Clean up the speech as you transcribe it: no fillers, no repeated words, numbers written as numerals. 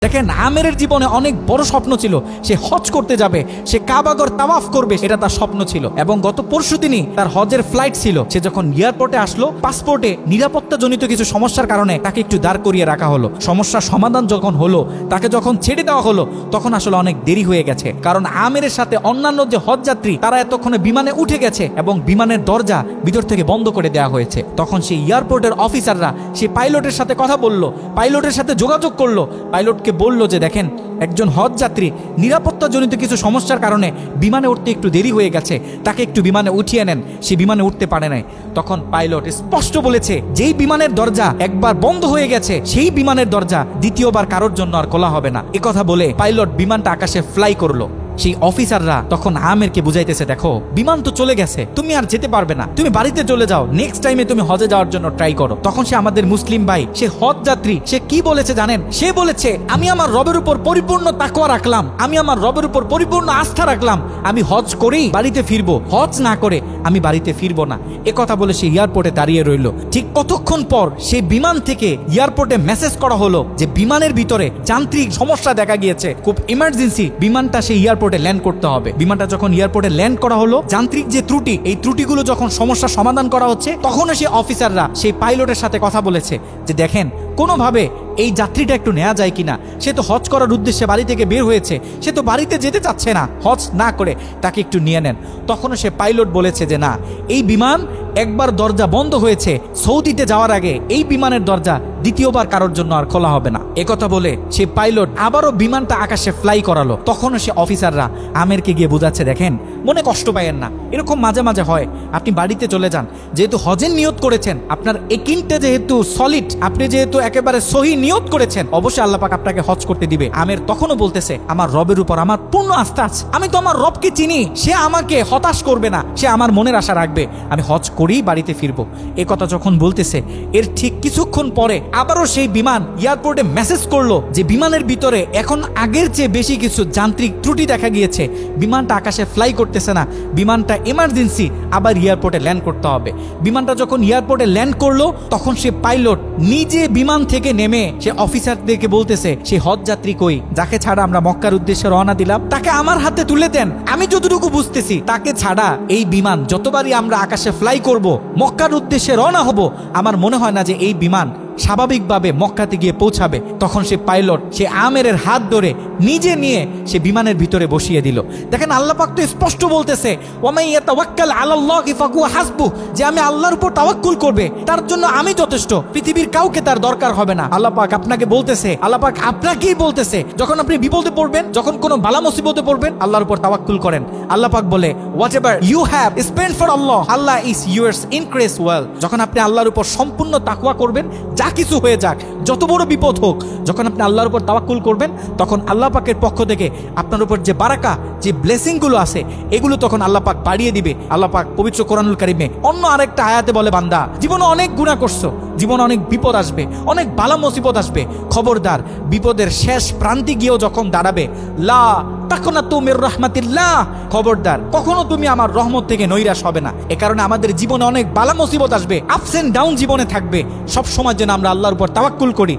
দেখেন আমেরের জীবনে অনেক বড় স্বপ্ন ছিল, সে হজ করতে যাবে, সে কাবাগর তাওয়াফ করবে, এটা তার স্বপ্ন ছিল। এবং গত পরশুদিনই তার হজের ফ্লাইট ছিল। সে যখন এয়ারপোর্টে আসলো, পাসপোর্টে নিরাপত্তাজনিত কিছু সমস্যার কারণে তাকে একটু দাঁড় করিয়ে রাখা হলো। সমস্যার সমাধান যখন হলো, তাকে যখন ছেড়ে দেওয়া হলো, তখন আসলে অনেক দেরি হয়ে গেছে। কারণ আমেরের সাথে অন্যান্য যে হজ যাত্রী তারা এতক্ষণে বিমানে উঠে গেছে এবং বিমানের দরজা ভিতর থেকে বন্ধ করে দেওয়া হয়েছে। তখন সেই এয়ারপোর্টের অফিসাররা সেই পাইলটের সাথে কথা বলল, পাইলটের সাথে যোগাযোগ করলো, পাইলটকে বলল যে দেখেন একজন হজ যাত্রী নিরাপত্তাজনিত কিছু সমস্যার কারণে বিমানে উঠতে একটু দেরি হয়ে গেছে, তাকে একটু বিমানে উঠিয়ে নেন, সে বিমানে উঠতে পারে নাই। তখন পাইলট স্পষ্ট বলেছে যেই বিমানের দরজা একবার বন্ধ হয়ে গেছে সেই বিমানের দরজা দ্বিতীয়বার কারোর জন্য আর খোলা হবে না। কথা বলে পাইলট বিমানটা আকাশে ফ্লাই করলো। সেই অফিসাররা তখন আমেরকে বুঝাইতেছে, দেখো বিমান তো চলে গেছে, তুমি আর যেতে পারবে না, তুমি বাড়িতে চলে যাও, নেক্সট টাইমে তুমি হজে যাওয়ার জন্য ট্রাই করো। তখন সে আমাদের মুসলিম ভাই, সে হজ যাত্রী, সে কি বলেছে জানেন? সে বলেছে আমি আমার রবের উপর পরিপূর্ণ তাকওয়া রাখলাম, আমি আমার রবের উপর পরিপূর্ণ আস্থা রাখলাম, আমি হজ করেই বাড়িতে ফিরবো, হজ না করে আমি বাড়িতে ফিরবো না। কথা বলে সে এয়ারপোর্টে দাঁড়িয়ে রইল। ঠিক কতক্ষণ পর সেই বিমান থেকে এয়ারপোর্টে মেসেজ করা হলো যে বিমানের ভিতরে যান্ত্রিক সমস্যা দেখা গিয়েছে, খুব ইমার্জেন্সি, বিমানটা সেই এয়ারপোর্টে ল্যান্ড করতে হবে। বিমানটা যখন এয়ারপোর্টে ল্যান্ড করা হলো, যান্ত্রিক যে ত্রুটি, এই ত্রুটিগুলো যখন সমস্যা সমাধান করা হচ্ছে, তখন সেই অফিসাররা সেই পাইলটের সাথে কথা বলেছে যে দেখেন কোনোভাবে এই যাত্রীটা একটু নেওয়া যায় কিনা, সে তো হজ করার উদ্দেশ্যে বাড়ি থেকে বের হয়েছে, সে তো বাড়িতে যেতে চাচ্ছে না, হজ না করে তাকে একটু নিয়ে নেন। তখনও সে পাইলট বলেছে যে না, এই বিমান একবার দরজা বন্ধ হয়েছে, সৌদিতে যাওয়ার আগে এই বিমানের দরজা দ্বিতীয়বার কারোর জন্য আর খোলা হবে না। কথা বলে সে পাইলট আবারও বিমানটা আকাশে ফ্লাই করালো। তখনও সে অফিসাররা আমেরকে গিয়ে বোঝাচ্ছে, দেখেন মনে কষ্ট পাইয়েন না, এরকম মাঝে মাঝে হয়, আপনি বাড়িতে চলে যান, যেহেতু হজের নিয়ত করেছেন, আপনার একিনটা যেহেতু সলিড, আপনি যেহেতু একেবারে সহি নিয়ত করেছেন, অবশ্যই আল্লাহ পাক আপনাকে হজ করতে দিবে। আমের তখনও বলতেছে আমার রবের উপর আমার পূর্ণ আস্থা আছে, আমি তো আমার রবকে চিনি, সে আমাকে হতাশ করবে না, সে আমার মনের আশা রাখবে, আমি হজ করেই বাড়িতে ফিরবো। কথা যখন বলতেছে, এর ঠিক কিছুক্ষণ পরে আবারও সেই বিমান এয়ারপোর্টে মেসেজ করলো যে বিমানের ভিতরে এখন আগের চেয়ে বেশি কিছু যান্ত্রিক ত্রুটি দেখা গিয়েছে, বিমানটা আকাশে ফ্লাই করতেছে না, বিমানটা ইমার্জেন্সি, আবার এয়ারপোর্টে ল্যান্ড করতে হবে। বিমানটা যখন এয়ারপোর্টে ল্যান্ড করলো, তখন সে পাইলট নিজে বিমান থেকে নেমে সে অফিসারদেরকে বলতেছে সেই হজ যাত্রী কই, যাকে ছাড়া আমরা মক্কার উদ্দেশ্যে রওনা দিলাম, তাকে আমার হাতে তুলে দেন। আমি যতটুকু বুঝতেছি তাকে ছাড়া এই বিমান যতবারই আমরা আকাশে ফ্লাই করব, মক্কার উদ্দেশ্যে রওনা হব, আমার মনে হয় না যে এই বিমান স্বাভাবিকভাবে মক্কাতে গিয়ে পৌঁছাবে। তখন সে পাইলট সে আমেরের হাত ধরে নিজে নিয়ে সে বিমানের ভিতরে বসিয়ে দিল। দেখেন আল্লাহ পাক তো স্পষ্ট বলতেছে ওয়ামান ইয়াতাওয়াক্কাল আলাল্লাহি ফাহুয়া হাসবুহ, যে আমি আল্লাহর উপর তাওয়াক্কুল করবে তার জন্য আমি যথেষ্ট, পৃথিবীর কাউকে তার দরকার হবে না। আল্লাহ পাক আপনাকে বলতেছে, আল্লাহ পাক আপনাকেই বলতেছে, যখন আপনি বিপদে পড়বেন, যখন কোনো বালা মুসিবতে পড়বেন, আল্লাহর উপর তাওয়াক্কুল করেন। আল্লাহ পাক বলে whatever you have spent for Allah, Allah is yours increase well. যখন আপনি আল্লাহর উপর সম্পূর্ণ তাকওয়া করবেন, যা কিছু হয়ে যাক, যত বড় বিপদ হোক, যখন আপনি আল্লাহর উপর তাওয়াক্কুল করবেন, তখন আল্লাহ পাকের পক্ষ থেকে আপনার উপর যে বারাকা, যে ব্লেসিং গুলো আছে, এগুলো তখন আল্লাহ পাক বাড়িয়ে দিবে। আল্লাহ পাক পবিত্র কোরআনুল কারিমে অন্য আরেকটা আয়াতে বলে, বান্দা জীবনে অনেক গুনাহ করছো, জীবনে অনেক বিপদ আসবে, অনেক বালা মুসিবত আসবে, খবরদার বিপদের শেষ প্রান্তে গিয়েও যখন দাঁড়াবে, লা তাকনাতু মির রাহমাতিল্লাহ, খবরদার কখনো তুমি আমার রহমত থেকে নৈরাশ হবে না। এ কারণে আমাদের জীবনে অনেক বালা মুসিবত আসবে, আপস এন্ড ডাউন জীবনে থাকবে, সব সময় যেন আমরা আল্লাহর উপর তাওয়াক্কুল করি।